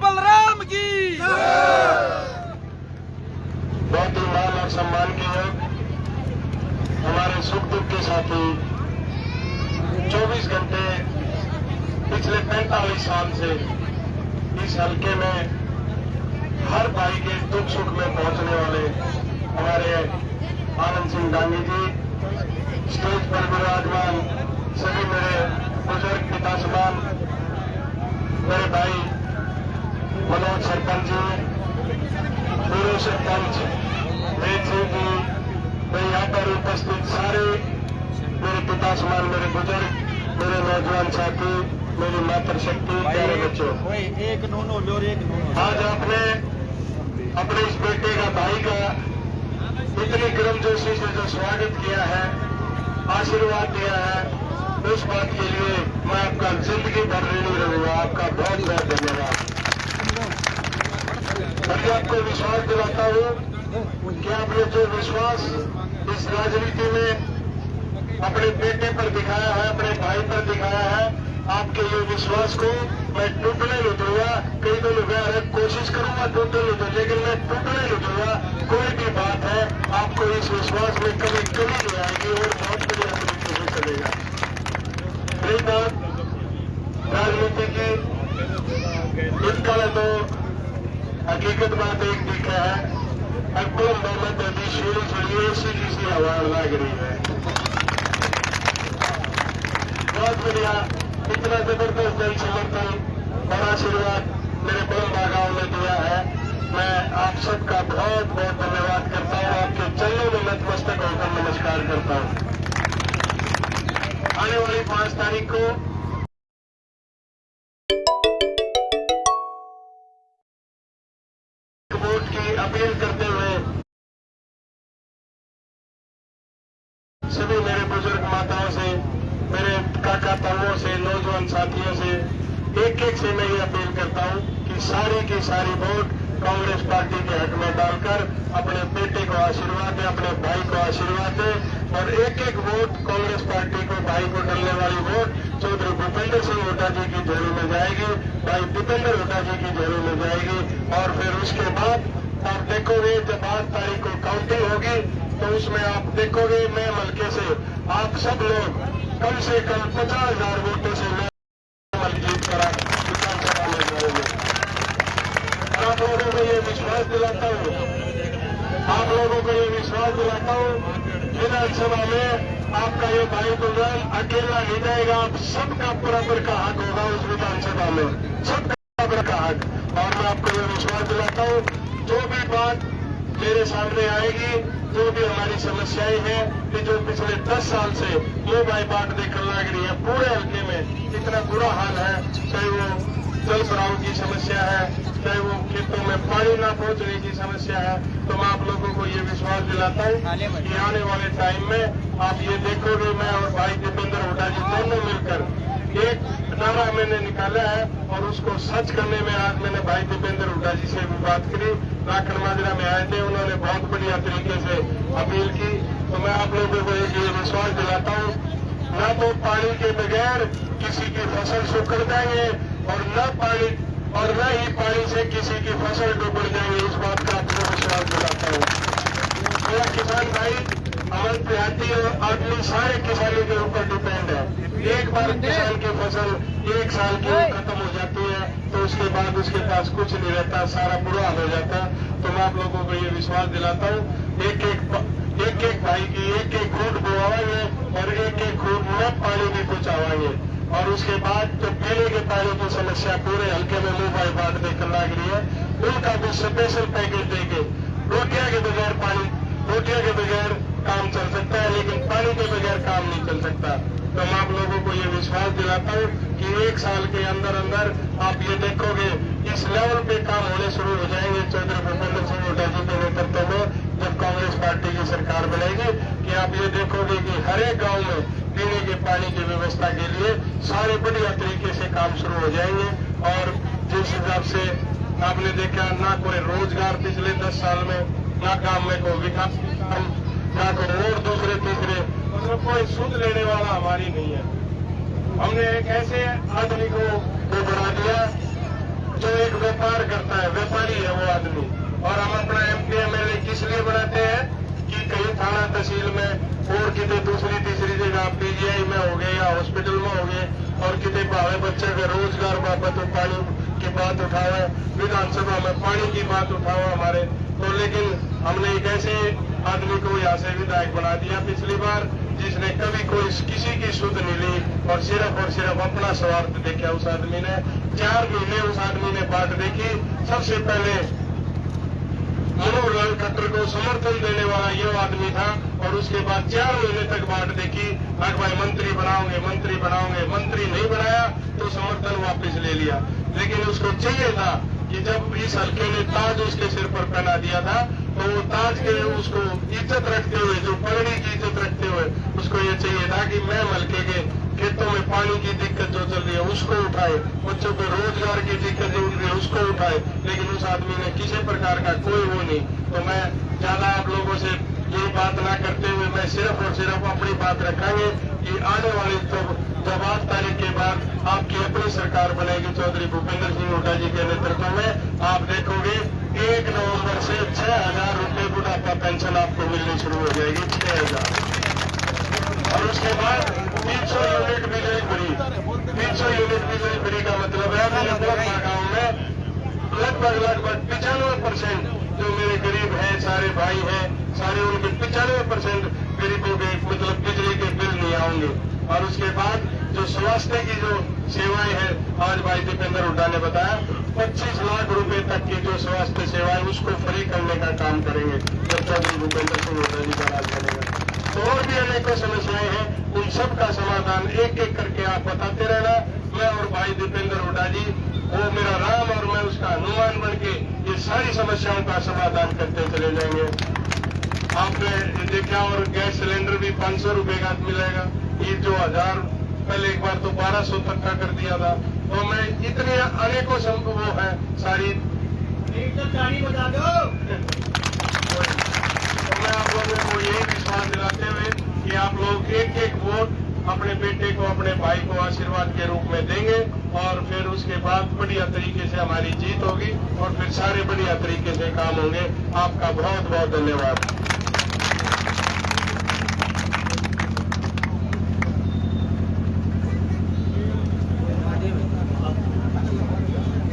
बलराम की। बहुत ही मान और सम्मान के योग हमारे सुख दुख के साथी 24 घंटे पिछले 45 साल से इस हल्के में हर भाई के दुख सुख में पहुंचने वाले हमारे आनंद सिंह डांगी जी, स्टेज पर विराजमान सभी मेरे बुजुर्ग पिता समान, मेरे भाई मनोज सरपंच जी, पूर्व सरपंच वेद सिंह जी, मैं यहाँ पर उपस्थित सारे मेरे पिता समान, मेरे बुजुर्ग, मेरे नौजवान साथी, मेरी मातृशक्ति, प्यारे बच्चों, आज आपने अपने इस बेटे का, भाई का इतनी गर्मजोशी से जो स्वागत किया है, आशीर्वाद दिया है, उस बात के लिए मैं आपका जिंदगी भर ऋणी रहूंगा। आपका बहुत बहुत धन्यवाद। मैं आपको विश्वास दिलाता हूं कि आपने जो विश्वास इस राजनीति में अपने बेटे पर दिखाया है, अपने भाई पर दिखाया है, आपके ये विश्वास को मैं टूटने नहीं दूंगा। कई तो लोग कोशिश करूंगा टूटने नहीं दूंगा, लेकिन मैं टूटने नहीं दूंगा। कोई भी बात है, आपको इस विश्वास में कभी कमी नहीं आएगी और बहुत बढ़िया तरीके से चलेगा। रही बात राजनीति की, इसका तो हकीकत बात एक दिखा है, अकबर मोहम्मद अभी शुरू छोड़िए इसी किसी आवाज लग रही है। बहुत बढ़िया, इतना जबरदस्त जन समर्थन और आशीर्वाद मेरे बड़े बागाओं ने दिया है। मैं आप सबका बहुत बहुत धन्यवाद करता हूँ। आपके चरणों में नतमस्तक होकर नमस्कार करता हूँ। आने वाली 5 तारीख को वोट की अपील करते हुए सभी मेरे बुजुर्ग माताओं से, मेरे काका ताऊओं से, नौजवान साथियों से एक एक से मैं ये अपील करता हूं कि सारी की सारी वोट कांग्रेस पार्टी के हक में डालकर अपने बेटे को आशीर्वाद दे, अपने भाई को आशीर्वाद दे और एक एक वोट कांग्रेस पार्टी को, भाई को डलने वाली वोट चौधरी भूपेंद्र सिंह हुड्डा जी की झोली में जाएगी, भाई दीपेंद्र हुड्डा जी की झोली में जाएगी। और फिर उसके बाद आप देखोगे जब 8 तारीख को काउंटिंग होगी तो उसमें आप देखोगे मैं हल्के से आप सब लोग कम से कम 50,000 वोटों से जीत कर विधानसभा में जाओगे। आप लोगों को ये विश्वास दिलाता हूँ, आप लोगों को ये विश्वास दिलाता हूँ, विधानसभा में आपका ये भाई बुलराम अकेला नहीं जाएगा। आप सबका बराबर का हक होगा उस विधानसभा में, सबका बराबर का हक। और मैं आपको ये विश्वास दिलाता हूँ, जो भी बात मेरे सामने आएगी, जो भी हमारी समस्याएं हैं कि जो पिछले 10 साल से मुंह बाई बात देखने लग रही है, पूरे हल्के में इतना बुरा हाल है, चाहे वो जल भराव की समस्या है, चाहे वो खेतों में पानी न पहुंचने की समस्या है, तो मैं आप लोगों को ये विश्वास दिलाता हूँ कि आने वाले टाइम में आप ये देखोगे, मैं और भाई दीपेंद्र हुड्डा जी दोनों मिलकर एक नारा मैंने निकाला है और उसको सच करने में आज मैंने भाई दीपेंद्र हुड्डा जी से भी बात करी। लाखन माजरा में आए थे, उन्होंने बहुत बढ़िया तरीके से अपील की। तो मैं आप लोगों को एक ये विश्वास दिलाता हूँ, न तो पानी के बगैर किसी की फसल सुखड़ जाएंगे और न ही पानी से किसी की फसल डूब जाएंगे। इस बात का आपको विश्वास दिलाता हूँ। मेरा किसान भाई, अमल देहाती और आदमी सारे किसानी के ऊपर डिपेंड है। एक बार किसान की फसल 1 साल की खत्म हो जाती है तो उसके बाद उसके पास कुछ नहीं रहता, सारा बुरा हो जाता। तो मैं आप लोगों को ये विश्वास दिलाता हूँ, एक एक भाई की एक एक घूंट बुआवाएंगे और एक एक घूंट में पानी भी पहुंचावाएंगे। और उसके बाद जो पीने के पानी की समस्या पूरे हल्के में मुंह बाई बात देखने लग रही है, उनका भी स्पेशल पैकेज देके रोटियां के बगैर रोटियां के बगैर काम चल सकता है, लेकिन पानी के बगैर काम नहीं चल सकता। तो मैं आप लोगों को ये विश्वास दिलाता हूँ कि 1 साल के अंदर अंदर आप ये देखोगे इस लेवल पे काम होने शुरू हो जाएंगे चौधरी भूपेंद्र सिंह हुड्डा जी के नेतृत्व में जब कांग्रेस पार्टी की सरकार बनेगी, कि आप ये देखोगे कि हर एक गाँव में पीने के पानी की व्यवस्था के लिए सारे बढ़िया तरीके से काम शुरू हो जाएंगे। और जिस हिसाब से आपने देखा, ना कोई रोजगार पिछले 10 साल में, ना काम में कोई विकास, ना कोई और दूसरे तीसरे, मतलब कोई सुध लेने वाला हमारी नहीं है। हमने एक ऐसे आदमी को बढ़ा दिया जो एक व्यापार कितने दूसरी तीसरी जगह पीजीआई में हो गए या हॉस्पिटल में हो गए, और कितने भावे बच्चे के रोजगार बाबत तो पानी की बात उठाओ, विधानसभा में पानी की बात उठाओ हमारे तो। लेकिन हमने एक ऐसे आदमी को यहाँ से विधायक बना दिया पिछली बार जिसने कभी कोई किसी की सुध नहीं ली और सिर्फ अपना स्वार्थ देखा उस आदमी ने। 4 महीने उस आदमी ने बात देखी। सबसे पहले मनोहर लाल खट्टर को समर्थन देने वाला ये आदमी था, और उसके बाद 4 महीने तक बात देखी, अगर भाई मंत्री बनाओगे मंत्री नहीं बनाया तो समर्थन वापस ले लिया। लेकिन उसको चाहिए था कि जब इस हल्के ने ताज उसके सिर पर पहना दिया था तो वो ताज के उसको इज्जत रखते हुए, जो पगड़ी की इज्जत रखते हुए, उसको ये चाहिए था कि मैं हल्के के खेतों में पानी की दिक्कत जो चल रही है उसको उठाए, बच्चों को रोजगार की दिक्कत जो उठ रही है उसको उठाए। लेकिन उस आदमी ने किसी प्रकार का कोई वो नहीं। तो मैं ज्यादा आप लोगों से ये बात ना करते हुए मैं सिर्फ और सिर्फ अपनी बात रखेंगे कि आने वाली जब 8 तारीख के बाद आपकी अपनी सरकार बनेगी चौधरी भूपेंद्र सिंह हुड्डा जी के नेतृत्व में, आप देखोगे 1 नवंबर से 6,000 रुपए बुढ़ापा पेंशन आपको मिलनी शुरू हो जाएगी, 6,000। और उसके बाद 300 यूनिट बिजली फ्री। 300 यूनिट बिजली फ्री का मतलब है मेरे बहुत गाँव में लगभग 95% जो मेरे गरीब हैं, सारे भाई हैं, सारे उनके 95% गरीबों के मतलब बिजली के बिल नहीं आएंगे। और उसके बाद जो स्वास्थ्य की जो सेवाएं हैं, आज भाई दीपेंद्र हुड्डा ने बताया 25 लाख रुपए तक की जो स्वास्थ्य सेवाएं उसको फ्री करने का काम करेंगे जब चौधरी भूपेंद्र सिंह हुड्डा जी का राज बनेगा। तो और भी अनेकों समस्याएं हैं, उन सब का समाधान एक एक करके आप बताते रहना। मैं और भाई दीपेंद्र हुड्डा जी वो मेरा राम और मैं उसका हनुमान बन के ये सारी समस्याओं का समाधान करते चले जाएंगे। आपने देखा, और गैस सिलेंडर भी 500 रुपए का मिलेगा। ये जो 1000 पहले एक बार तो 1200 तक का कर दिया था। तो मैं इतने अनेकों वो है सारी बता दो। तो मैं आप लोगों को यही विश्वास दिलाते हुए कि आप लोग एक वोट अपने बेटे को, अपने भाई को आशीर्वाद के रूप में देंगे, और फिर उसके बाद बढ़िया तरीके से हमारी जीत होगी और फिर सारे बढ़िया तरीके से काम होंगे। आपका बहुत बहुत धन्यवाद।